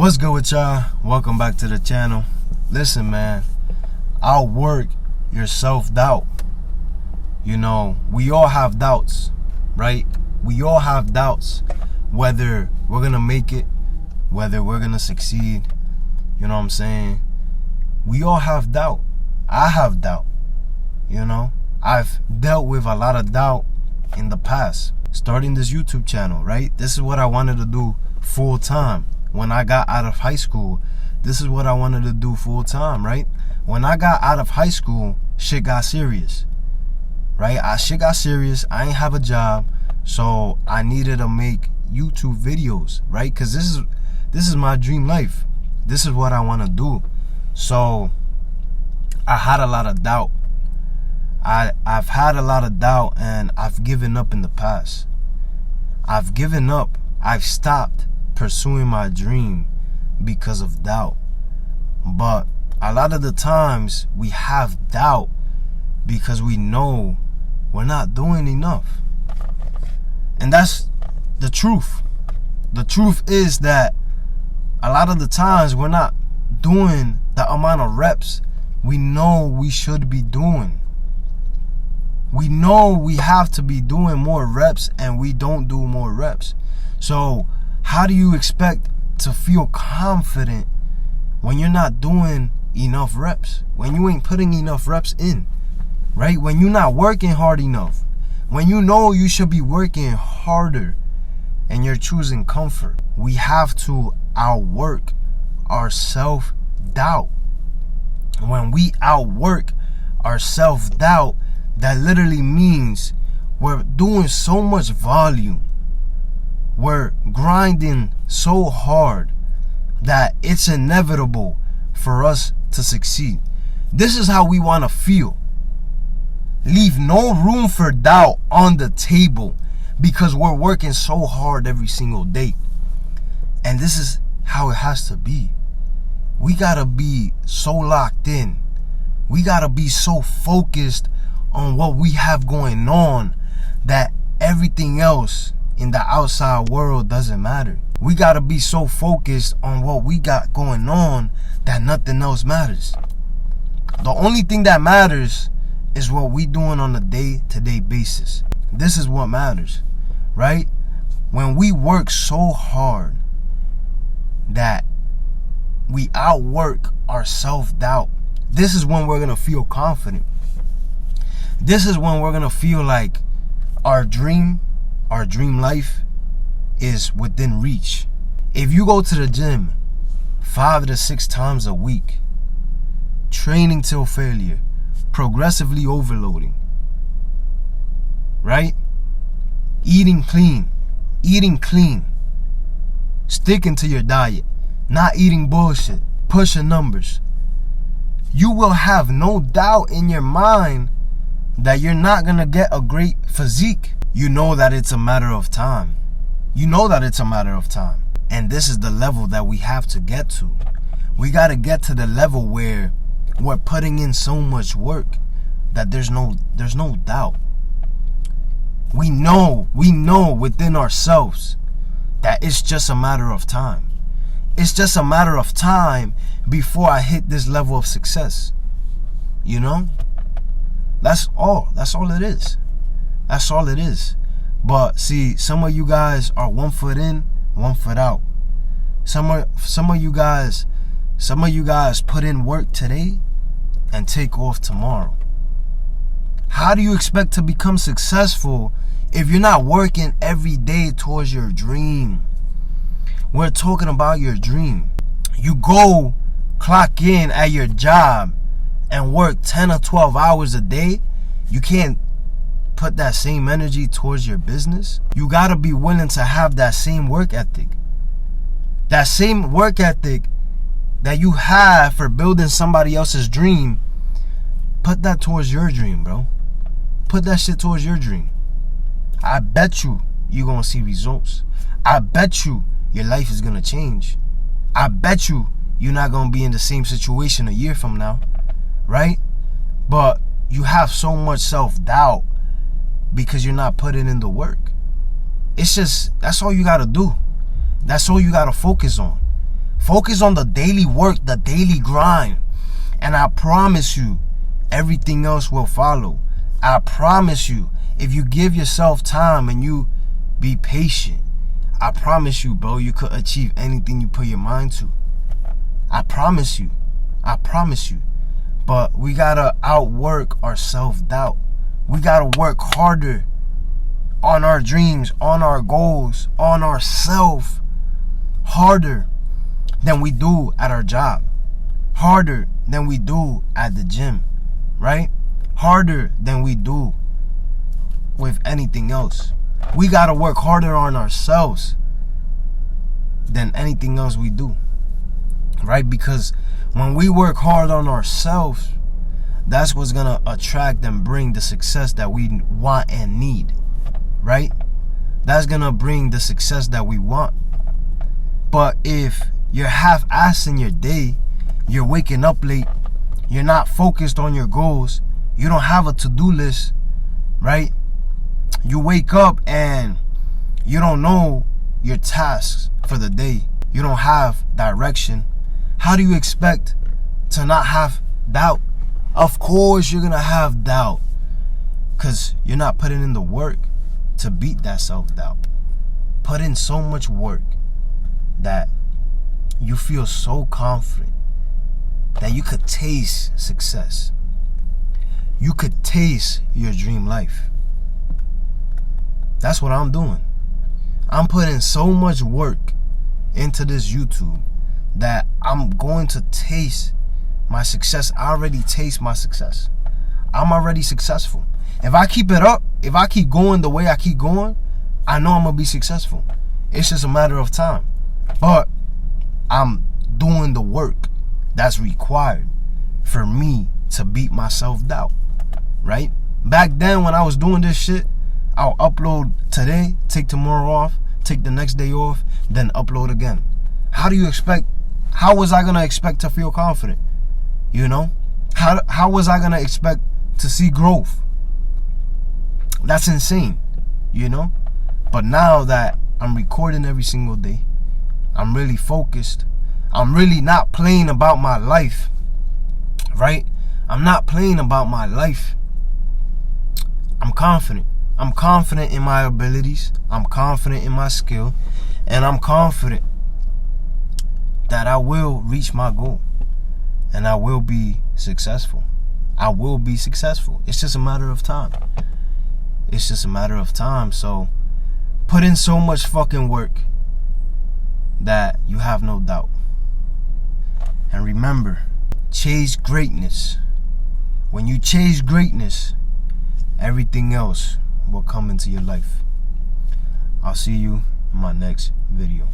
What's good with y'all? Welcome back to the channel. Listen, man, outwork your self-doubt. You know, we all have doubts, right? We all have doubts whether we're gonna make it, whether we're gonna succeed. You know what I'm saying? We all have doubt. I have doubt. You know, I've dealt with a lot of doubt in the past. Starting this YouTube channel, right? This is what I wanted to do full time. When I got out of high school, this is what I wanted to do full time, right? When I got out of high school, shit got serious, right? Shit got serious. I ain't have a job, so I needed to make YouTube videos, right? Because this is my dream life. This is what I want to do. So I had a lot of doubt. I've had a lot of doubt, and I've given up in the past. I've given up. I've stopped pursuing my dream because of doubt. But a lot of the times we have doubt because we know we're not doing enough. And that's the truth. The truth is that a lot of the times we're not doing the amount of reps we know we should be doing. We know we have to be doing more reps, and we don't do more reps. So how do you expect to feel confident when you're not doing enough reps? When you ain't putting enough reps in, right? When you're not working hard enough. When you know you should be working harder and you're choosing comfort. We have to outwork our self-doubt. When we outwork our self-doubt, that literally means we're doing so much volume. We're grinding so hard that it's inevitable for us to succeed. This is how we want to feel. Leave no room for doubt on the table because we're working so hard every single day. And this is how it has to be. We gotta be so locked in. We gotta be so focused on what we have going on that everything else in the outside world doesn't matter. We gotta be so focused on what we got going on that nothing else matters. The only thing that matters is what we doing on a day-to-day basis. This is what matters, right? When we work so hard that we outwork our self-doubt, this is when we're gonna feel confident. This is when we're gonna feel like our dream life is within reach. If you go to the gym 5 to 6 times a week, training till failure, progressively overloading, right? Eating clean, sticking to your diet, not eating bullshit, pushing numbers, you will have no doubt in your mind that you're not gonna get a great physique. You know that it's a matter of time. You know that it's a matter of time. And this is the level that we have to get to. We gotta get to the level where we're putting in so much work that there's no doubt. We know within ourselves that it's just a matter of time. It's just a matter of time before I hit this level of success. You know? That's all it is. That's all it is. But see, some of you guys are 1 foot in, 1 foot out. Some of you guys put in work today and take off tomorrow. How do you expect to become successful if you're not working every day towards your dream? We're talking about your dream. You go clock in at your job and work 10 or 12 hours a day. You can't put that same energy towards your business. You gotta be willing to have that same work ethic. That same work ethic that you have for building somebody else's dream, put that towards your dream, bro. Put that shit towards your dream. I bet you're gonna see results. I bet you your life is gonna change. I bet you're not gonna be in the same situation a year from now, right? But you have so much self-doubt because you're not putting in the work. It's just, that's all you gotta do. That's all you gotta focus on. Focus on the daily work, the daily grind. And I promise you, everything else will follow. I promise you, if you give yourself time and you be patient, I promise you, bro, you could achieve anything you put your mind to. I promise you. I promise you. But we gotta outwork our self-doubt. We gotta work harder on our dreams, on our goals, on ourself, harder than we do at our job, harder than we do at the gym, right? Harder than we do with anything else. We gotta work harder on ourselves than anything else we do, right? Because when we work hard on ourselves, that's what's gonna attract and bring the success that we want and need, right? That's gonna bring the success that we want. But if you're half-assed in your day, you're waking up late, you're not focused on your goals, you don't have a to-do list, right? You wake up and you don't know your tasks for the day. You don't have direction. How do you expect to not have doubt? Of course you're gonna have doubt, because you're not putting in the work to beat that self-doubt. Put in so much work that you feel so confident that you could taste success. You could taste your dream life. That's what I'm doing. I'm putting so much work into this YouTube that I'm going to taste my success. I already taste my success. I'm already successful. If I keep it up, if I keep going the way I keep going, I know I'm going to be successful. It's just a matter of time. But I'm doing the work that's required for me to beat my self-doubt, right? Back then when I was doing this shit, I'll upload today, take tomorrow off, take the next day off, then upload again. How was I going to expect to feel confident? You know? How was I going to expect to see growth? That's insane, you know? But now that I'm recording every single day, I'm really focused. I'm really not playing about my life, right? I'm not playing about my life. I'm confident. I'm confident in my abilities. I'm confident in my skill. And I'm confident that I will reach my goal. And I will be successful. I will be successful. It's just a matter of time. It's just a matter of time. So put in so much fucking work that you have no doubt. And remember, chase greatness. When you chase greatness, everything else will come into your life. I'll see you in my next video.